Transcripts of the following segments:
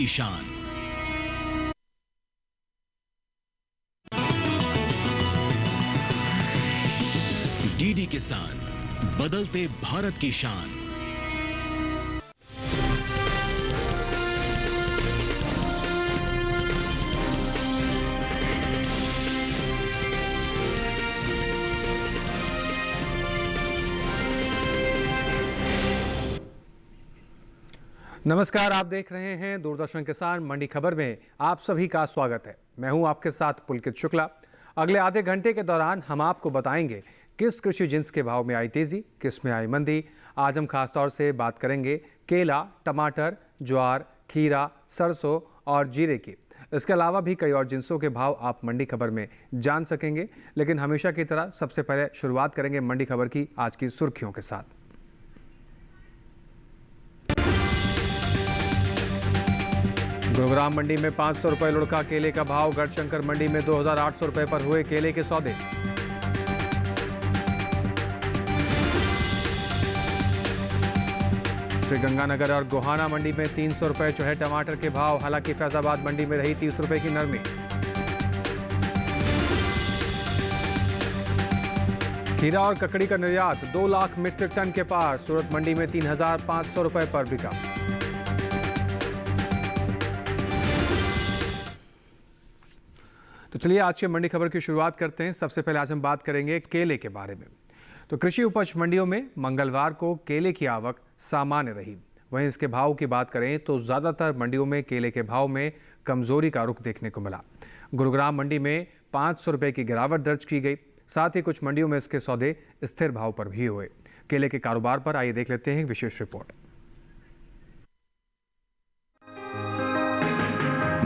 Ishan. DD किसान, बदलते भारत की शान। नमस्कार, आप देख रहे हैं दूरदर्शन किसान मंडी खबर में आप सभी का स्वागत है। मैं हूं आपके साथ पुलकित शुक्ला। अगले आधे घंटे के दौरान हम आपको बताएंगे किस कृषि जिन्स के भाव में आई तेजी, किस में आई मंदी। आज हम खास तौर से बात करेंगे केला, टमाटर, ज्वार, खीरा, सरसों और जीरे की। इसके अलावा भी कई और जिन्सों के भाव आप मंडी खबर में जान सकेंगे। लेकिन हमेशा की तरह सबसे पहले शुरुआत करेंगे मंडी खबर की आज की सुर्खियों के साथ। गुरुग्राम मंडी में 500 रुपए लुढ़का केले का भाव। गढ़शंकर मंडी में 2800 रुपए पर हुए केले के सौदे। श्रीगंगानगर और गोहाना मंडी में 300 रुपए चढ़े टमाटर के भाव। हालांकि फैजाबाद मंडी में रही 30 रुपए की नरमी। खीरा और ककड़ी का निर्यात 2 लाख मीट्रिक टन के पार। सूरत मंडी में 3500 रुपए पर बिका। तो चलिए आज के मंडी खबर की शुरुआत करते हैं। सबसे पहले आज हम बात करेंगे केले के बारे में। तो कृषि उपज मंडियों में मंगलवार को केले की आवक सामान्य रही। वहीं इसके भाव की बात करें तो ज़्यादातर मंडियों में केले के भाव में कमजोरी का रुख देखने को मिला। गुरुग्राम मंडी में 500 रुपये की गिरावट दर्ज की गई। साथ ही कुछ मंडियों में इसके सौदे स्थिर भाव पर भी हुए। केले के कारोबार पर आइए देख लेते हैं विशेष रिपोर्ट।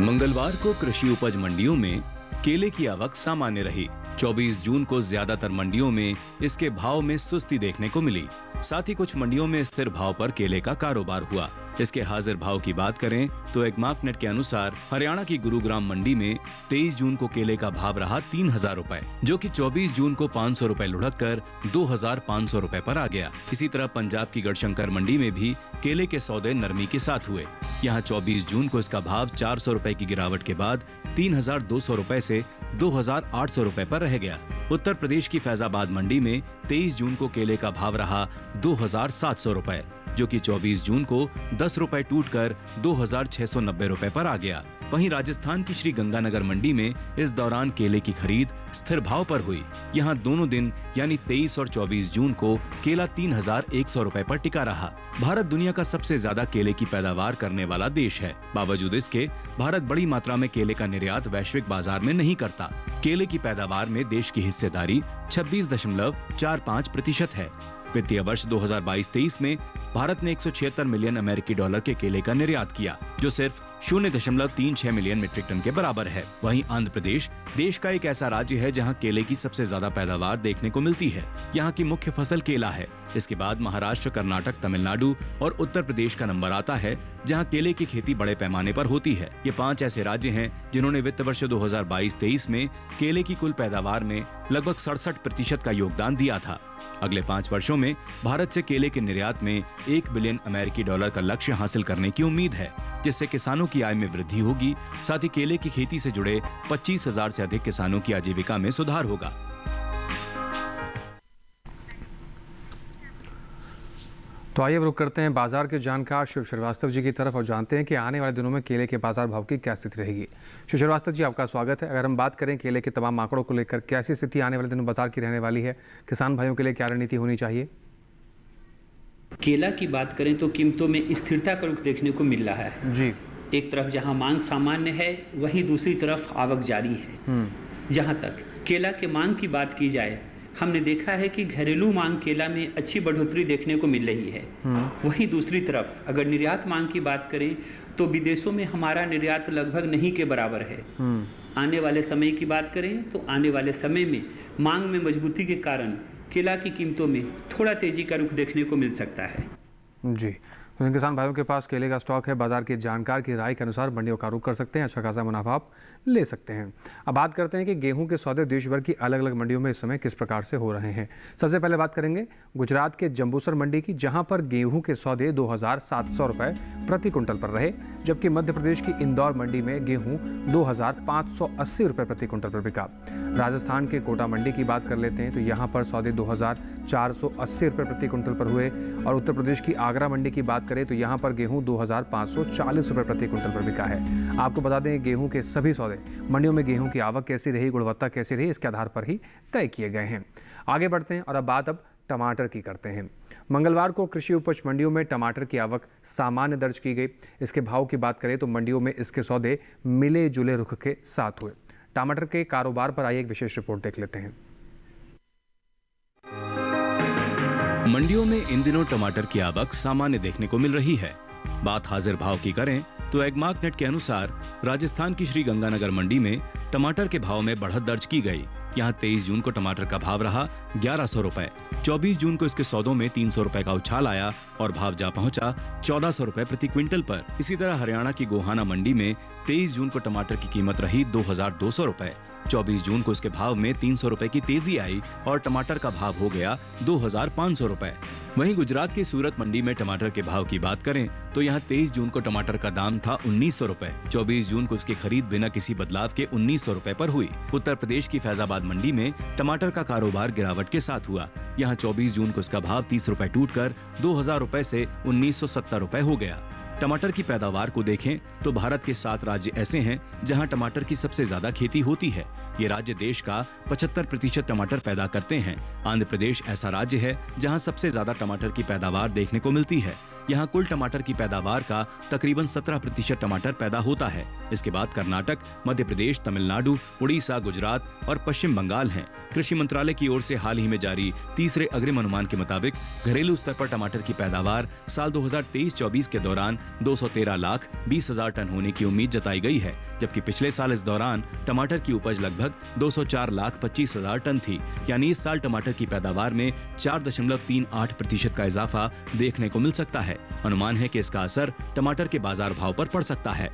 मंगलवार को कृषि उपज मंडियों में केले की आवक सामान्य रही। 24 जून को ज्यादातर मंडियों में इसके भाव में सुस्ती देखने को मिली। साथ ही कुछ मंडियों में स्थिर भाव पर केले का कारोबार हुआ। इसके हाजिर भाव की बात करें तो एक मार्कनेट के अनुसार हरियाणा की गुरुग्राम मंडी में 23 जून को केले का भाव रहा 3000 रुपए, जो कि 24 जून को 500 रुपए लुढ़क कर 2500 रुपए पर आ गया। इसी तरह पंजाब की गढ़शंकर मंडी में भी केले के सौदे नरमी के साथ हुए। यहाँ 24 जून को इसका भाव 400 रुपए की गिरावट के बाद 3200 रुपए से 2800 रुपए पर रह गया। उत्तर प्रदेश की फैजाबाद मंडी में 23 जून को केले का भाव रहा 2700 रुपए, जो कि 24 जून को 10 रुपए टूटकर 2690 रुपए पर आ गया। वहीं राजस्थान की श्री गंगानगर मंडी में इस दौरान केले की खरीद स्थिर भाव पर हुई। यहाँ दोनों दिन यानी 23 और 24 जून को केला 3100 रुपए पर टिका रहा। भारत दुनिया का सबसे ज्यादा केले की पैदावार करने वाला देश है। बावजूद इसके भारत बड़ी मात्रा में केले का निर्यात वैश्विक बाजार में नहीं करता। केले की पैदावार में देश की हिस्सेदारी 26.45% है। वित्तीय वर्ष 2022-23 में भारत ने 176 मिलियन अमेरिकी डॉलर के केले का निर्यात किया, जो सिर्फ 0.36 मिलियन मीट्रिक टन के बराबर है। वहीं आंध्र प्रदेश देश का एक ऐसा राज्य है जहां केले की सबसे ज्यादा पैदावार देखने को मिलती है। यहां की मुख्य फसल केला है। इसके बाद महाराष्ट्र, कर्नाटक, तमिलनाडु और उत्तर प्रदेश का नंबर आता है, जहां केले की खेती बड़े पैमाने पर होती है। ये 5 ऐसे राज्य हैं जिन्होंने वित्त वर्ष 2022-23 में केले की कुल पैदावार में लगभग 67% का योगदान दिया था। अगले 5 वर्षों में भारत से केले के निर्यात में 1 बिलियन अमेरिकी डॉलर का लक्ष्य हासिल करने की उम्मीद है, जिससे किसानों की आय में वृद्धि होगी। साथ ही केले की खेती से जुड़े 25,000 से अधिक किसानों की आजीविका में सुधार होगा। तो आइए रुक करते हैं बाजार के जानकार शिव श्रीवास्तव जी की तरफ और जानते हैं कि आने वाले दिनों में केले के बाजार भाव की क्या स्थिति रहेगी। शिव श्रीवास्तव जी, आपका स्वागत है। अगर हम बात करें केले के तमाम आंकड़ों को लेकर, कैसी स्थिति आने वाले दिनों बाजार की रहने वाली है? किसान भाइयों के लिए क्या रणनीति होनी चाहिए? केला की बात करें तो कीमतों में स्थिरता का रुख देखने को मिल रहा है जी। एक तरफ जहां मांग सामान्य है, वहीं दूसरी तरफ आवक जारी है। जहां तक केला के मांग की बात की जाए, हमने देखा है कि घरेलू मांग केला में अच्छी बढ़ोतरी देखने को मिल रही है। वहीं दूसरी तरफ अगर निर्यात मांग की बात करें तो विदेशों में हमारा निर्यात लगभग नहीं के बराबर है। आने वाले समय की बात करें तो आने वाले समय में मांग में मजबूती के कारण केला की कीमतों में थोड़ा तेजी का रुख देखने को मिल सकता है। जी, तो इन किसान भाइयों के पास केले का स्टॉक है। बाजार के जानकार की राय के अनुसार मंडियों का रुख कर सकते हैं, अच्छा खासा मुनाफा आप ले सकते हैं। अब बात करते हैं कि गेहूं के सौदे देश भर की अलग अलग मंडियों में इस समय किस प्रकार से हो रहे हैं। सबसे पहले बात करेंगे गुजरात के जंबूसर मंडी की, जहां पर गेहूं के सौदे 2,700 रुपये प्रति क्विंटल पर रहे, जबकि मध्य प्रदेश की इंदौर मंडी में गेहूं 2,580 रुपये प्रति क्विंटल पर बिका। राजस्थान के कोटा मंडी की बात कर लेते हैं तो यहाँ पर सौदे 2,480 रुपये प्रति क्विंटल पर हुए, और उत्तर प्रदेश की आगरा मंडी की बात करें तो यहाँ पर गेहूं 2,540 रुपये प्रति क्विंटल पर बिका है। आपको बता दें गेहूं के सभी सौदे मंडियों में गेहूं की आवक कैसी रही, गुणवत्ता कैसी रही, इसके आधार पर ही तय किए गए हैं। आगे बढ़ते हैं और अब टमाटर की करते हैं। मंगलवार को कृषि उपज मंडियों में टमाटर की आवक सामान्य दर्ज की गई। इसके भाव की बात करें तो मंडियों में इसके सौदे मिले जुले रुख के साथ हुए। टमाटर के कारोबार पर आई एक विशेष रिपोर्ट देख लेते हैं। मंडियों में इन दिनों टमाटर की आवक सामान्य देखने को मिल रही है। बात हाजिर भाव की करें तो एगमार्क नेट के अनुसार राजस्थान की श्री गंगानगर मंडी में टमाटर के भाव में बढ़त दर्ज की गई। यहाँ 23 जून को टमाटर का भाव रहा 1100 रुपए, 24 जून को इसके सौदों में 300 रुपए का उछाल आया और भाव जा पहुंचा 1400 रुपए प्रति क्विंटल पर। इसी तरह हरियाणा की गोहाना मंडी में 23 जून को टमाटर की कीमत रही 2200 रुपए, 24 जून को इसके भाव में 300 रुपए की तेजी आई और टमाटर का भाव हो गया 2500 रुपए। वहीं गुजरात की सूरत मंडी में टमाटर के भाव की बात करें तो यहाँ 23 जून को टमाटर का दाम था 1900 रुपए, 24 जून को इसकी खरीद बिना किसी बदलाव के 1900 रुपए पर हुई। उत्तर प्रदेश की फैजाबाद मंडी में टमाटर का कारोबार गिरावट के साथ हुआ। यहाँ 24 जून को इसका भाव 30 रुपए टूटकर 2000 रुपए से 1970 रुपए हो गया। टमाटर की पैदावार को देखें तो भारत के 7 राज्य ऐसे हैं जहां टमाटर की सबसे ज्यादा खेती होती है। ये राज्य देश का 75% टमाटर पैदा करते हैं। आंध्र प्रदेश ऐसा राज्य है जहां सबसे ज्यादा टमाटर की पैदावार देखने को मिलती है। यहाँ कुल टमाटर की पैदावार का तकरीबन 17% टमाटर पैदा होता है। इसके बाद कर्नाटक, मध्य प्रदेश, तमिलनाडु, उड़ीसा, गुजरात और पश्चिम बंगाल हैं। कृषि मंत्रालय की ओर से हाल ही में जारी तीसरे अग्रिम अनुमान के मुताबिक घरेलू स्तर पर टमाटर की पैदावार साल 2023-24 के दौरान 213,20,000 टन होने की उम्मीद जताई गई है, जबकि पिछले साल इस दौरान टमाटर की उपज लगभग 204,25,000 टन थी। यानी इस साल टमाटर की पैदावार में 4.38% का इजाफा देखने को मिल सकता है। अनुमान है कि इसका असर टमाटर के बाजार भाव पर पड़ सकता है।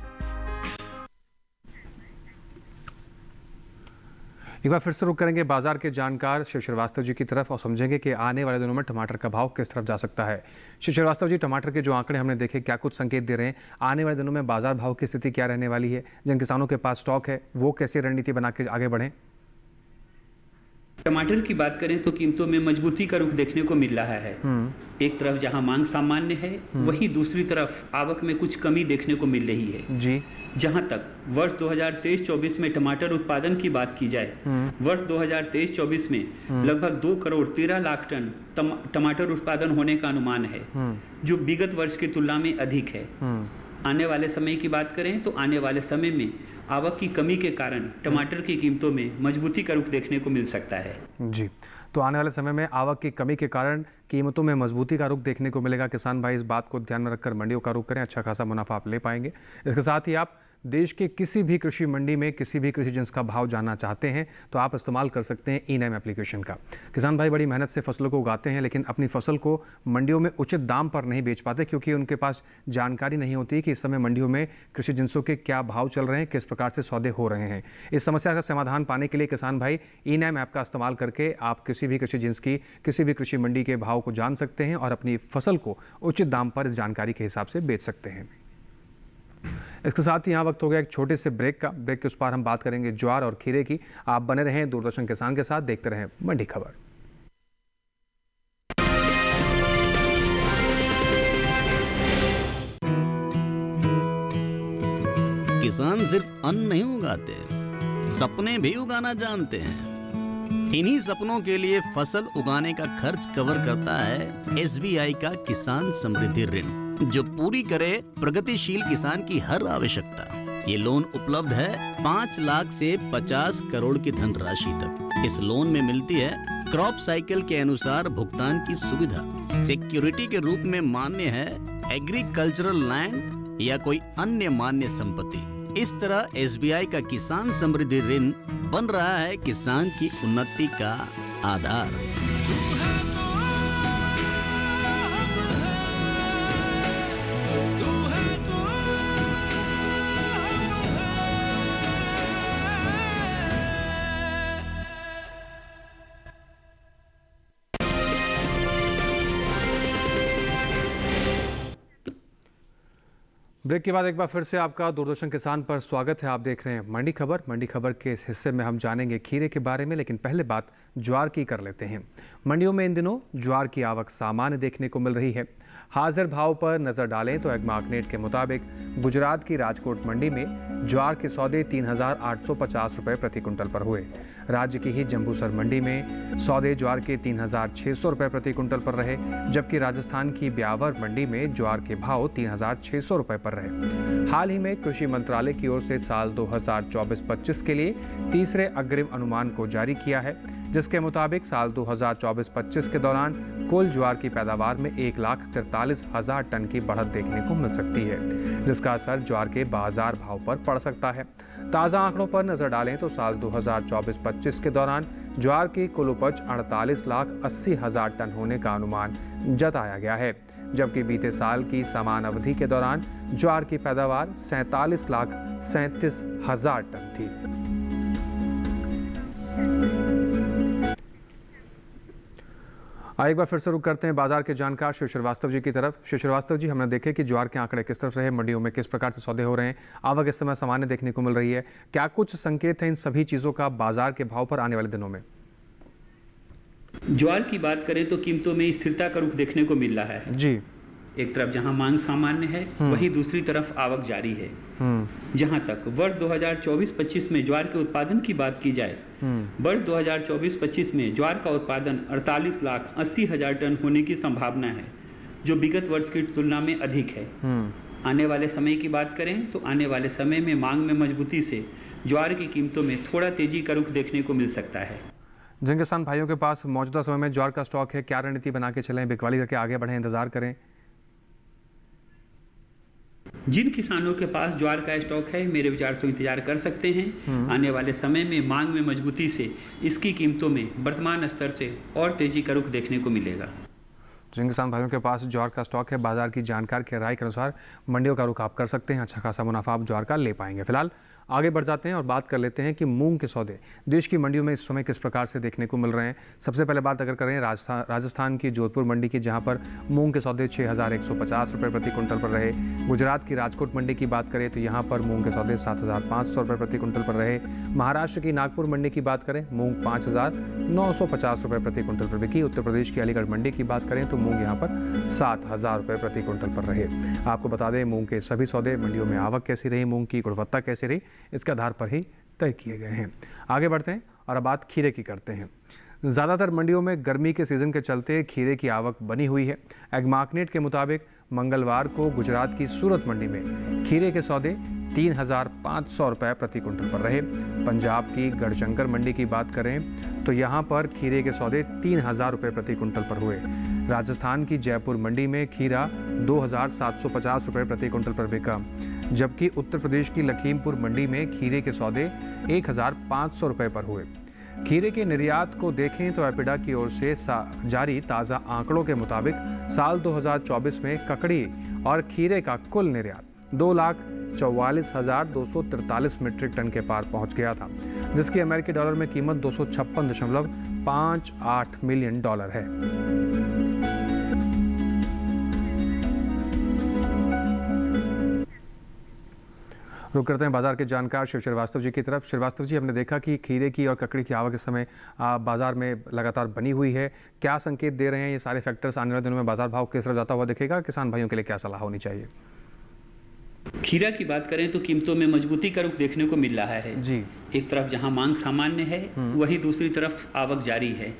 एक बार फिर से रुक करेंगे बाजार के जानकार शिव श्रीवास्तव जी की तरफ और समझेंगे कि आने वाले दिनों में टमाटर का भाव किस तरफ जा सकता है। शिव श्रीवास्तव जी, टमाटर के जो आंकड़े हमने देखे क्या कुछ संकेत दे रहे हैं? आने वाले दिनों में बाजार भाव की स्थिति क्या रहने वाली है? जिन किसानों के पास स्टॉक है वो कैसी रणनीति बना के आगे बढ़ें? टमाटर की बात करें तो कीमतों में मजबूती का रुख देखने को मिल रहा है। एक तरफ जहां मांग सामान्य है, वहीं दूसरी तरफ आवक में कुछ कमी देखने को मिल रही है जी। जहां तक वर्ष 2023-24 में टमाटर उत्पादन की बात की जाए, वर्ष 2023-24 में लगभग 2 करोड़ 13 लाख टन टमाटर उत्पादन होने का अनुमान है, जो विगत वर्ष की तुलना में अधिक है। आने वाले समय की बात करें तो आने वाले समय में आवक की कमी के कारण टमाटर की कीमतों में मजबूती का रुख देखने को मिल सकता है। जी, तो आने वाले समय में आवक की कमी के कारण कीमतों में मजबूती का रुख देखने को मिलेगा। किसान भाई इस बात को ध्यान में रखकर मंडियों का रुख करें, अच्छा खासा मुनाफा आप ले पाएंगे। इसके साथ ही आप देश के किसी भी कृषि मंडी में किसी भी कृषि जिन्स का भाव जानना चाहते हैं तो आप इस्तेमाल कर सकते हैं ई-नैम एप्लीकेशन का। किसान भाई बड़ी मेहनत से फसलों को उगाते हैं, लेकिन अपनी फसल को मंडियों में उचित दाम पर नहीं बेच पाते क्योंकि उनके पास जानकारी नहीं होती कि इस समय मंडियों में कृषि जिन्सों के क्या भाव चल रहे हैं, किस प्रकार से सौदे हो रहे हैं। इस समस्या का समाधान पाने के लिए किसान भाई ई-नैम ऐप का इस्तेमाल करके आप किसी भी कृषि जिन्स की किसी भी कृषि मंडी के भाव को जान सकते हैं और अपनी फसल को उचित दाम पर इस जानकारी के हिसाब से बेच सकते हैं। इसके साथ ही यहाँ वक्त हो गया एक छोटे से ब्रेक का। ब्रेक के उस पार हम बात करेंगे ज्वार और खीरे की। आप बने रहें दूरदर्शन किसान के साथ, देखते रहें मंडी खबर। किसान सिर्फ अन्न नहीं उगाते, सपने भी उगाना जानते हैं। इन्हीं सपनों के लिए फसल उगाने का खर्च कवर करता है SBI का किसान समृद्धि ऋण, जो पूरी करे प्रगतिशील किसान की हर आवश्यकता। ये लोन उपलब्ध है 5 लाख से 50 करोड़ की धनराशि तक। इस लोन में मिलती है क्रॉप साइकिल के अनुसार भुगतान की सुविधा। सिक्योरिटी के रूप में मान्य है एग्रीकल्चरल लैंड या कोई अन्य मान्य संपत्ति। इस तरह SBI का किसान समृद्धि ऋण बन रहा है किसान की उन्नति का आधार। ब्रेक के बाद एक बार फिर से आपका दूरदर्शन किसान पर स्वागत है। आप देख रहे हैं मंडी खबर। मंडी खबर के इस हिस्से में हम जानेंगे खीरे के बारे में, लेकिन पहले बात ज्वार की कर लेते हैं। मंडियों में इन दिनों ज्वार की आवक सामान्य देखने को मिल रही है। हाजिर भाव पर नजर डालें तो एग्मार्कनेट के मुताबिक गुजरात की राजकोट मंडी में ज्वार के सौदे 3,850 रुपये प्रति कुंटल पर हुए। राज्य की ही जम्बूसर मंडी में सौदे ज्वार के 3,600 रुपये प्रति कुंटल पर रहे, जबकि राजस्थान की ब्यावर मंडी में ज्वार के भाव 3,600 रुपये पर रहे। हाल ही में कृषि मंत्रालय की ओर से साल 2024-25 के लिए तीसरे अग्रिम अनुमान को जारी किया है, जिसके मुताबिक साल 2024-25 के दौरान कुल ज्वार की पैदावार में 1,43,000 टन की बढ़त देखने को मिल सकती है, जिसका असर ज्वार के बाजार भाव पर पड़ सकता है। ताज़ा आंकड़ों पर नजर डालें तो साल 2024-25 के दौरान ज्वार की कुल उपज 48,80,000 टन होने का अनुमान जताया गया है, जबकि बीते साल की समान अवधि के दौरान ज्वार की पैदावार 47,37,000 टन थी। एक बार फिर से रुक करते हैं बाजार के जानकार शिव श्रीवास्तव जी की तरफ। शिव श्रीवास्तव जी, हमने देखे कि ज्वार के आंकड़े किस तरफ रहे, मंडियों में किस प्रकार से सौदे हो रहे हैं, आवक इस समय सामान्य देखने को मिल रही है। क्या कुछ संकेत है इन सभी चीजों का बाजार के भाव पर आने वाले दिनों में? ज्वार की बात करें तो कीमतों में स्थिरता का रुख देखने को मिल रहा है जी। एक तरफ जहां मांग सामान्य है, वहीं दूसरी तरफ आवक जारी है। जहां तक वर्ष 2024-25 में ज्वार के उत्पादन की बात की जाए, वर्ष 2024-25 में ज्वार का उत्पादन 48,80,000 टन होने की संभावना है, जो विगत वर्ष की तुलना में अधिक है। आने वाले समय की बात करें तो आने वाले समय में मांग में मजबूती से ज्वार की कीमतों में थोड़ा तेजी का रुख देखने को मिल सकता है। जिन किसान भाइयों के पास मौजूदा समय में ज्वार का स्टॉक है, क्या रणनीति बना के चलें, बिकवाली करके आगे बढ़ें, इंतजार करें? जिन किसानों के पास ज्वार का स्टॉक है, मेरे विचार से इंतजार कर सकते हैं। आने वाले समय में मांग में मजबूती से इसकी कीमतों में वर्तमान स्तर से और तेजी का रुख देखने को मिलेगा। जिन किसान भाइयों के पास ज्वार का स्टॉक है, बाजार की जानकार की राय के अनुसार मंडियों का रुख आप कर सकते हैं। अच्छा खासा मुनाफा आप ज्वार का ले पाएंगे। फिलहाल आगे बढ़ जाते हैं और बात कर लेते हैं कि मूंग के सौदे देश की मंडियों में इस समय किस प्रकार से देखने को मिल रहे हैं। सबसे पहले बात अगर करें राजस्थान की जोधपुर मंडी की, जहां पर मूंग के सौदे 6,150 रुपये प्रति कुंटल पर रहे। गुजरात की राजकोट मंडी की बात करें तो यहां पर मूंग के सौदे 7,500 रुपये प्रति कुंटल पर रहे। महाराष्ट्र की नागपुर मंडी की बात करें, मूंग 5,950 रुपये प्रति कुंटल पर बिकी। उत्तर प्रदेश की अलीगढ़ मंडी की बात करें तो मूंग यहाँ पर 7,000 रुपये प्रति कुंटल पर रहे। आपको बता दें, मूंग के सभी सौदे मंडियों में आवक कैसी रही, मूंग की गुणवत्ता कैसी रही, इसके आधार पर ही तय किए गए हैं। आगे बढ़ते हैं और अब बात खीरे की करते हैं। ज़्यादातर मंडियों में गर्मी के सीजन के चलते खीरे की आवक बनी हुई है। एग्मार्कनेट के मुताबिक मंगलवार को गुजरात की सूरत मंडी में खीरे के सौदे 3,500 रुपये प्रति कुंटल पर रहे। पंजाब की गढ़शंकर मंडी की बात करें तो यहाँ पर खीरे के सौदे 3,000 रुपये प्रति कुंटल पर हुए। राजस्थान की जयपुर मंडी में खीरा 2,750 रुपये प्रति कुंटल पर बिका, जबकि उत्तर प्रदेश की लखीमपुर मंडी में खीरे के सौदे 1,500 रुपये पर हुए। खीरे के निर्यात को देखें तो एपिडा की ओर से जारी ताज़ा आंकड़ों के मुताबिक साल 2024 में ककड़ी और खीरे का कुल निर्यात 2,44,243 मीट्रिक टन के पार पहुंच गया था, जिसकी अमेरिकी डॉलर में कीमत 256.58 मिलियन डॉलर है। रुक करते हैं बाजार के जानकार शिव श्रीवास्तव जी की तरफ। श्रीवास्तव जी, हमने देखा कि खीरे की और ककड़ी की आवक इस समय बाजार में लगातार बनी हुई है। क्या संकेत दे रहे हैं ये सारे फैक्टर्स? आने वाले दिनों में बाजार भाव किस तरह जाता हुआ दिखेगा? किसान भाइयों के लिए क्या सलाह होनी चाहिए? खीरा की बात करें तो कीमतों में मजबूती का रुख देखने को मिल रहा है जी। एक तरफ जहां मांग सामान्य है, वहीं दूसरी तरफ आवक जारी है।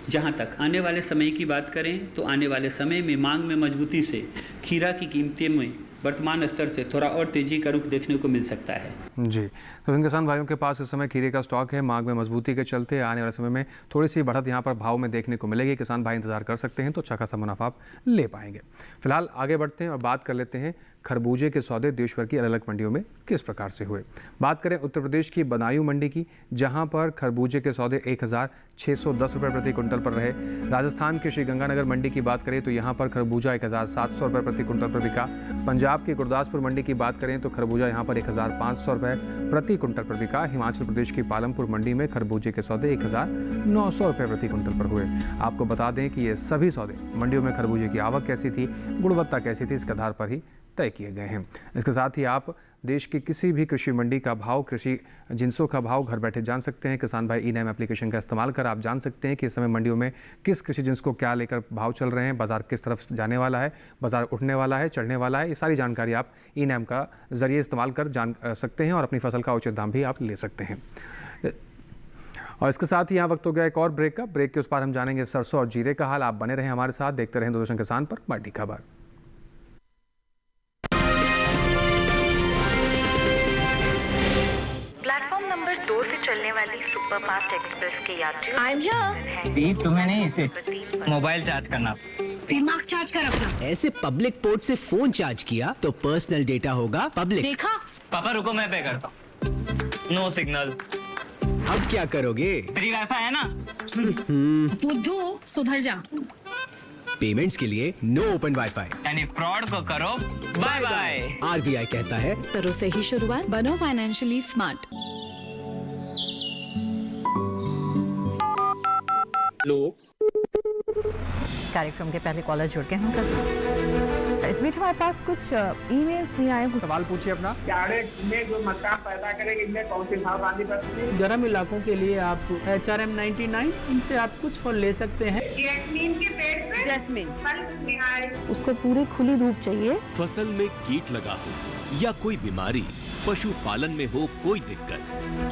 जहां तक आने वाले समय की बात करें तो आने वाले समय में मांग में मजबूती से खीरा की कीमतें में वर्तमान स्तर से थोड़ा और तेजी का रुख देखने को मिल सकता है। जी, तो इन किसान भाइयों के पास इस समय खीरे का स्टॉक है। मांग में मजबूती के चलते आने वाले समय में थोड़ी सी बढ़त यहाँ पर भाव में देखने को मिलेगी। किसान भाई इंतजार कर सकते हैं, तो अच्छा खासा मुनाफा आप ले पाएंगे। फिलहाल आगे बढ़ते हैं और बात कर लेते हैं खरबूजे के सौदे देश भर की अलग अलग मंडियों में किस प्रकार से हुए। बात करें उत्तर प्रदेश की बदायूं मंडी की, जहां पर खरबूजे के सौदे 1,610 रुपये प्रति कुंटल पर रहे। राजस्थान की श्रीगंगानगर मंडी की बात करें तो यहाँ पर खरबूजा 1,700 रुपये प्रति कुंटल पर बिका। पंजाब की गुरदासपुर मंडी की बात करें तो खरबूजा यहाँ पर 1,500 रुपये प्रति कुंटल पर बिका। हिमाचल प्रदेश की पालमपुर मंडी में खरबूजे के सौदे 1,900 रुपये प्रति कुंटल पर हुए। आपको बता दें कि ये सभी सौदे मंडियों में खरबूजे की आवक कैसी थी, गुणवत्ता कैसी थी, इसके आधार पर ही तय किए गए हैं। इसके साथ ही आप देश की किसी भी कृषि मंडी का भाव, कृषि जिनसों का भाव घर बैठे जान सकते हैं। किसान भाई ई नैम एप्लीकेशन का इस्तेमाल कर आप जान सकते हैं कि इस समय मंडियों में किस कृषि जिन्स को क्या लेकर भाव चल रहे हैं, बाजार किस तरफ जाने वाला है, बाजार उठने वाला है, चढ़ने वाला है। ये सारी जानकारी आप ई नैम का जरिए इस्तेमाल कर जान सकते हैं और अपनी फसल का उचित दाम भी आप ले सकते हैं। और इसके साथ ही यहाँ वक्त हो गया एक और ब्रेक का। ब्रेक के उस पार हम जानेंगे सरसों और जीरे का हाल। आप बने रहें हमारे साथ, देखते रहें दूरदर्शन किसान पर मंडी खबर। प्लेटफॉर्म नंबर 2 से चलने वाली सुपरफास्ट एक्सप्रेस के यात्रियों आई एम हियर। तुम्हें नहीं, इसे मोबाइल चार्ज करना। दिमाग चार्ज कर अपना। ऐसे पब्लिक पोर्ट से फोन चार्ज किया तो पर्सनल डेटा होगा पब्लिक। देखा? पापा रुको, मैं पे करता हूँ। No signal. अब क्या करोगे? फ्री वाईफाई है ना। बुद्धू सुधर जा। पेमेंट्स के लिए नो ओपन वाईफाई, यानी फ्रॉड को करो बाय बाय। आरबीआई कहता है करो से ही शुरुआत, बनो फाइनेंशियली स्मार्ट। कार्यक्रम के पहले कॉलर जुड़ के हम इस बीच हमारे पास कुछ ईमेल्स भी आए हैं। सवाल पूछिए अपना। में जो मकान पैदा करेंगे इनमें कौन सी सावधानी बरतनी है? गर्म इलाकों के लिए आप HRM 99 इनसे आप कुछ फल ले सकते हैं। जैस्मीन के पेड़ पे जैस्मिन, फल निहार उसको पूरी खुली धूप चाहिए। फसल में कीट लगा हो या कोई बीमारी, पशुपालन में हो कोई दिक्कत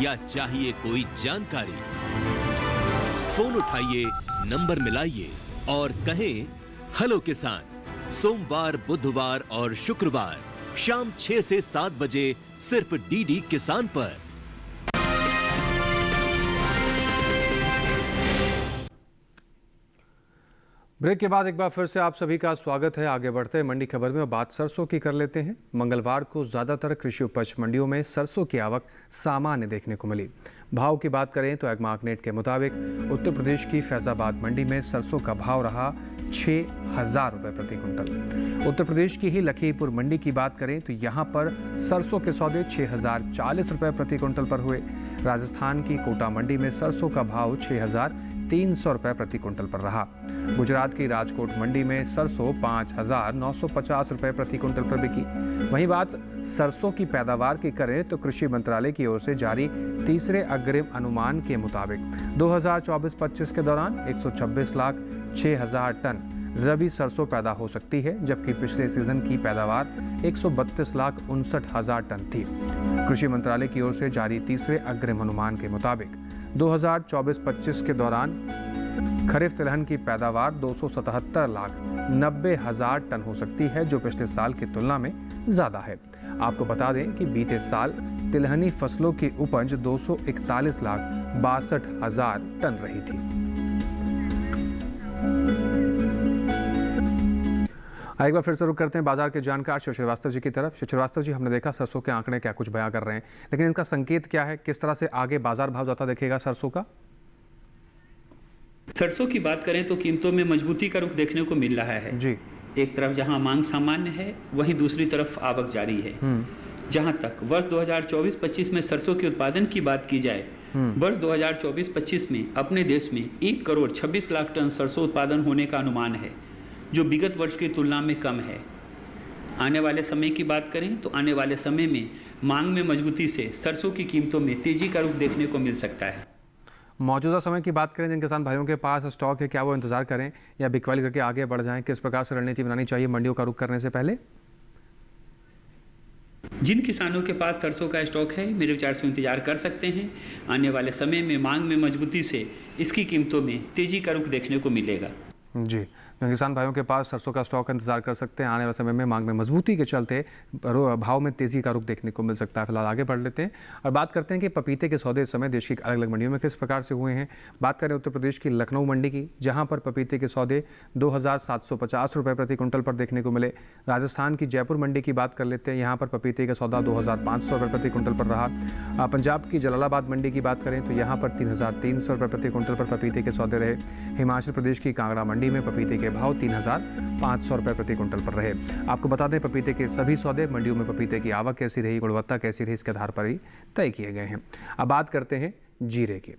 या चाहिए कोई जानकारी, फोन उठाइए, नंबर मिलाइए और कहें हेलो किसान। सोमवार, बुधवार और शुक्रवार शाम 6 से 7 बजे सिर्फ डीडी किसान पर। ब्रेक के बाद एक बार फिर से आप सभी का स्वागत है। आगे बढ़ते हैं मंडी खबर में, बात सरसों की कर लेते हैं। मंगलवार को ज़्यादातर कृषि उपज मंडियों में सरसों की आवक सामान्य देखने को मिली। भाव की बात करें तो एग्मार्कनेट के मुताबिक उत्तर प्रदेश की फैजाबाद मंडी में सरसों का भाव रहा 6,000 रुपये प्रति कुंटल। उत्तर प्रदेश की ही लखीमपुर मंडी की बात करें तो यहाँ पर सरसों के सौदे 6,040 रुपये प्रति कुंटल पर हुए। राजस्थान की कोटा मंडी में सरसों का भाव 6,300 रुपये प्रति कुंटल पर रहा। गुजरात की राजकोट मंडी में सरसों 5,950 रुपये प्रति कुंटल पर बिकी। वहीं बात सरसों की पैदावार की करें तो कृषि मंत्रालय की ओर से जारी तीसरे अग्रिम अनुमान के मुताबिक 2024-25 के दौरान 126,06,000 टन रबी सरसों पैदा हो सकती है, जबकि पिछले सीजन की पैदावार 132,59,000 टन थी। कृषि मंत्रालय की ओर से जारी तीसरे अग्रिम अनुमान के मुताबिक 2024-25 के दौरान खरीफ तिलहन की पैदावार 277,90,000 टन हो सकती है, जो पिछले साल की तुलना में ज़्यादा है। आपको बता दें कि बीते साल तिलहनी फसलों की उपज 241,62,000 टन रही थी। एक बार फिर से रुक करते हैं बाजार के जानकार शिव श्रीवास्तव जी की तरफ। शिव श्रीवास्तव जी, हमने देखा सरसों के आंकड़े क्या कुछ बयां कर रहे हैं, लेकिन इनका संकेत क्या है? किस तरह से आगे बाजार भाव जाता दिखेगा सरसों का? सरसों की बात करें तो कीमतों में मजबूती का रुख देखने को मिल रहा है जी। एक तरफ जहां मांग सामान्य है, वहीं दूसरी तरफ आवक जारी है। जहां तक वर्ष 2024-25 में सरसों के उत्पादन की बात की जाए, वर्ष 2024-25 में अपने देश में 1,26 लाख टन सरसों उत्पादन होने का अनुमान है, जो विगत वर्ष की तुलना में कम है। आने वाले समय की बात करें तो आने वाले समय में मांग में मजबूती से सरसों की कीमतों में तेजी का रुख देखने को मिल सकता है। मौजूदा समय की बात करें, जिन किसान भाइयों के पास स्टॉक है, क्या वो इंतजार करें या बिकवाली करके आगे बढ़ जाएं? किस प्रकार से रणनीति बनानी चाहिए मंडियों का रुख करने से पहले? जिन किसानों के पास सरसों का स्टॉक है, मेरे विचार से इंतजार कर सकते हैं। आने वाले समय में मांग में मजबूती से इसकी कीमतों में तेजी का रुख देखने को मिलेगा। जी, किसान भाइयों के पास सरसों का स्टॉक का इंतजार कर सकते हैं। आने वाले समय में मांग में मजबूती के चलते भाव में तेजी का रुख देखने को मिल सकता है। फिलहाल आगे बढ़ लेते हैं और बात करते हैं कि पपीते के सौदे इस समय देश की अलग अलग मंडियों में किस प्रकार से हुए हैं। बात करें उत्तर प्रदेश की लखनऊ मंडी की, जहां पर पपीते के सौदे 2,750 रुपये प्रति कुंटल पर देखने को मिले। राजस्थान की जयपुर मंडी की बात कर लेते हैं, यहाँ पर पपीते का सौदा 2,500 रुपये प्रति कुंटल पर रहा। पंजाब की जलालाबाद मंडी की बात करें तो यहाँ पर 3,300 रुपये प्रति कुंटल पर पपीते के सौदे रहे। हिमाचल प्रदेश की कांगड़ा मंडी में पपीते के भाव 3,500 रुपये प्रति कुंटल पर रहे। आपको बता दें, पपीते के सभी सौदे मंडियों में पपीते की आवक कैसी रही, गुणवत्ता कैसी रही, इसके आधार पर ही तय किए गए हैं। अब बात करते हैं जीरे की।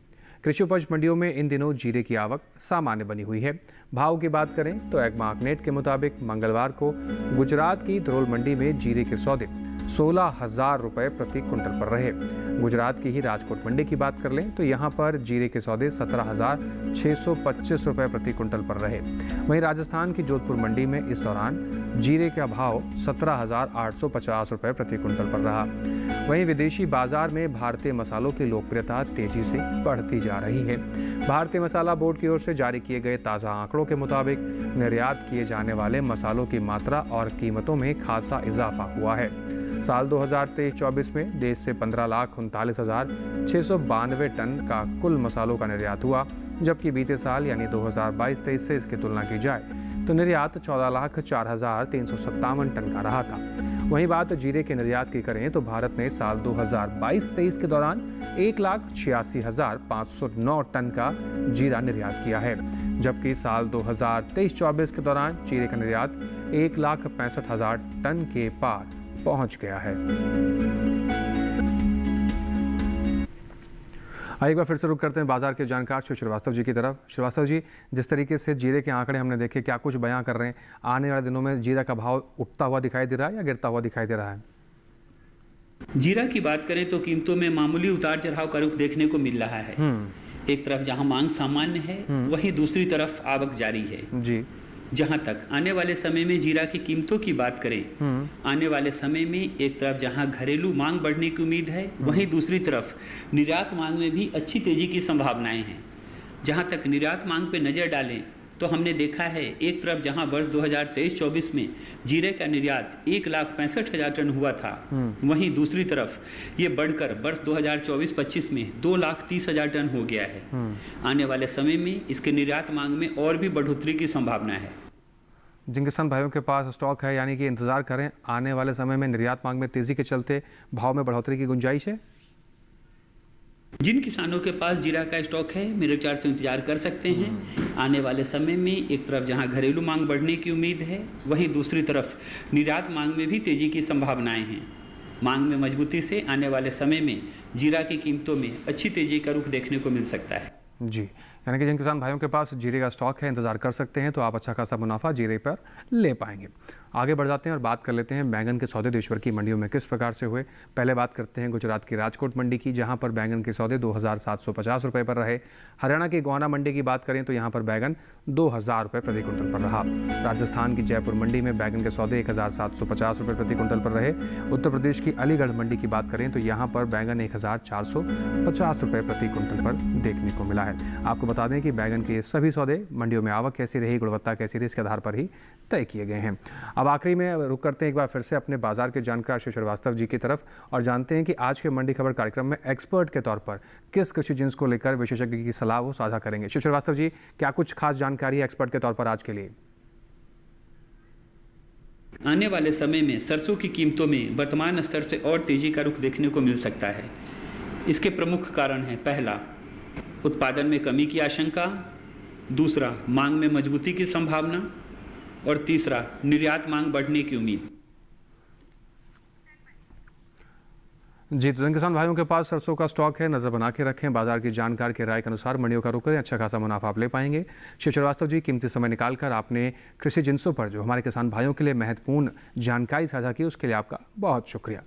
कृषि उपज मंडियों में इन दिनों जीरे की आवक सामान्य बनी हुई है। भाव की बात करें तो एग्मार्कनेट के मुताबिक मंगलवार को गुजरात की ध्रोल मंडी में जीरे के सौदे 16,000 रुपये प्रति क्विंटल पर रहे। गुजरात की ही राजकोट मंडी की बात कर लें तो यहाँ पर जीरे के सौदे 17,625 रुपये प्रति क्विंटल पर रहे। वहीं राजस्थान की जोधपुर मंडी में इस दौरान जीरे का भाव 17,850 रुपये प्रति क्विंटल पर रहा। वहीं विदेशी बाजार में भारतीय मसालों की लोकप्रियता तेजी से बढ़ती जा रही है। भारतीय मसाला बोर्ड की ओर से जारी किए गए ताज़ा आंकड़ों के मुताबिक निर्यात किए जाने वाले मसालों की मात्रा और कीमतों में खासा इजाफा हुआ है। साल 2023-24 में देश से 15,39,692 टन का कुल मसालों का निर्यात हुआ, जबकि बीते साल यानी 2022-23 से इसकी तुलना की जाए तो निर्यात 14,04,357 टन का रहा था। वहीं बात जीरे के निर्यात की करें तो भारत ने साल 2022-23 के दौरान 1,86,509 टन का जीरा निर्यात किया है, जबकि साल 2023-24 के दौरान जीरे का निर्यात 1,65,000 टन के पार पहुंच गया है। एक बार फिर से रुक करते हैं बाजार के जानकार श्री श्रीवास्तव जी की तरफ। श्रीवास्तव जी, जिस तरीके से जीरे के आंकड़े हमने देखे, क्या कुछ बयां कर रहे हैं? आने वाले दिनों में जीरा का भाव उठता हुआ दिखाई दे रहा है या गिरता हुआ दिखाई दे रहा है? जीरा की बात करें तो कीमतों में मामूली उतार चढ़ाव का रुख देखने को मिल रहा है। एक तरफ जहां मांग सामान्य है, वहीं दूसरी तरफ आवक जारी है जी। जहां तक आने वाले समय में जीरा की कीमतों की बात करें, आने वाले समय में एक तरफ जहां घरेलू मांग बढ़ने की उम्मीद है, वहीं दूसरी तरफ निर्यात मांग में भी अच्छी तेजी की संभावनाएं हैं। जहां तक निर्यात मांग पे नज़र डालें तो हमने देखा है, एक तरफ जहां वर्ष 2023-24 में जीरे का निर्यात 1,65,000 टन हुआ था, वहीं दूसरी तरफ ये बढ़कर वर्ष 2024-25 में 2,30,000 टन हो गया है। आने वाले समय में इसके निर्यात मांग में और भी बढ़ोतरी की संभावना है। जिन किसान भाइयों के पास स्टॉक है, यानी कि इंतजार करें, आने वाले समय में निर्यात मांग में तेजी के चलते भाव में बढ़ोतरी की गुंजाइश है। जिन किसानों के पास जीरा का स्टॉक है, मेरे विचार से इंतजार कर सकते हैं। आने वाले समय में एक तरफ जहां घरेलू मांग बढ़ने की उम्मीद है, वहीं दूसरी तरफ निर्यात मांग में भी तेजी की संभावनाएं हैं। मांग में मजबूती से आने वाले समय में जीरा की कीमतों में अच्छी तेजी का रुख देखने को मिल सकता है जी। यानी कि जिन किसान भाइयों के पास जीरे का स्टॉक है, इंतजार कर सकते हैं, तो आप अच्छा खासा मुनाफा जीरे पर ले पाएंगे। आगे बढ़ जाते हैं और बात कर लेते हैं बैंगन के सौदे देशभर की मंडियों में किस प्रकार से हुए। पहले बात करते हैं गुजरात की राजकोट मंडी की, जहां पर बैंगन के सौदे 2,750 रुपये पर रहे। हरियाणा की गोहाना मंडी की बात करें तो यहां पर बैंगन 2,000 रुपये प्रति क्विंटल पर रहा। राजस्थान की जयपुर मंडी में बैंगन के सौदे 1,750 रुपये प्रति क्विंटल पर रहे। उत्तर प्रदेश की अलीगढ़ मंडी की बात करें तो यहाँ पर बैंगन 1,450 रुपये प्रति क्विंटल पर देखने को मिला है। आपको बता दें कि बैंगन के सभी सौदे मंडियों में आवक कैसी रही, गुणवत्ता कैसी रही, इसके आधार पर ही तय किए गए हैं। अब आखिरी में रुक करते हैं एक बार फिर से अपने बाजार के जानकार श्री श्रीवास्तव जी की तरफ और जानते हैं कि आज के मंडी खबर कार्यक्रम में एक्सपर्ट के तौर पर किस कृषि जिन्स को लेकर विशेषज्ञ की सलाह वो साझा करेंगे। श्री श्रीवास्तव जी, क्या कुछ खास जानकारी है एक्सपर्ट के तौर पर आज के लिए? आने वाले समय में सरसों की कीमतों में वर्तमान स्तर से और तेजी का रुख देखने को मिल सकता है। इसके प्रमुख कारण हैं, पहला, उत्पादन में कमी की आशंका, दूसरा, मांग में मजबूती की संभावना और तीसरा, निर्यात मांग बढ़ने की उम्मीद। जी, तो किसान भाइयों के पास सरसों का स्टॉक है, नज़र बना के रखें। बाजार की जानकार के राय के अनुसार मंडियों का रुख करें, अच्छा खासा मुनाफा आप ले पाएंगे। श्री श्रीवास्तव जी, कीमती समय निकालकर आपने कृषि जिन्सों पर जो हमारे किसान भाइयों के लिए महत्वपूर्ण जानकारी साझा की, उसके लिए आपका बहुत शुक्रिया।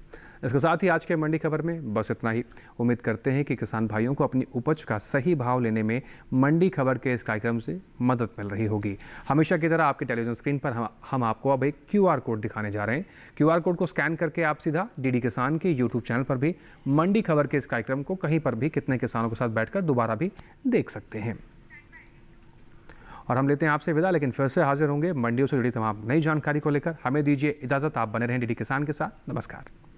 इसके साथ ही आज के मंडी खबर में बस इतना ही। उम्मीद करते हैं कि किसान भाइयों को अपनी उपज का सही भाव लेने में मंडी खबर के इस कार्यक्रम से मदद मिल रही होगी। हमेशा की तरह आपके टेलीविजन स्क्रीन पर हम आपको अब एक QR कोड दिखाने जा रहे हैं। QR कोड को स्कैन करके आप सीधा DD किसान के YouTube चैनल पर भी मंडी खबर के इस कार्यक्रम को कहीं पर भी कितने किसानों के साथ बैठकर दोबारा भी देख सकते हैं। और हम लेते हैं आपसे विदा, लेकिन फिर से हाजिर होंगे मंडियों से जुड़ी तमाम नई जानकारी को लेकर। हमें दीजिए इजाज़त, आप बने रहें DD किसान के साथ। नमस्कार।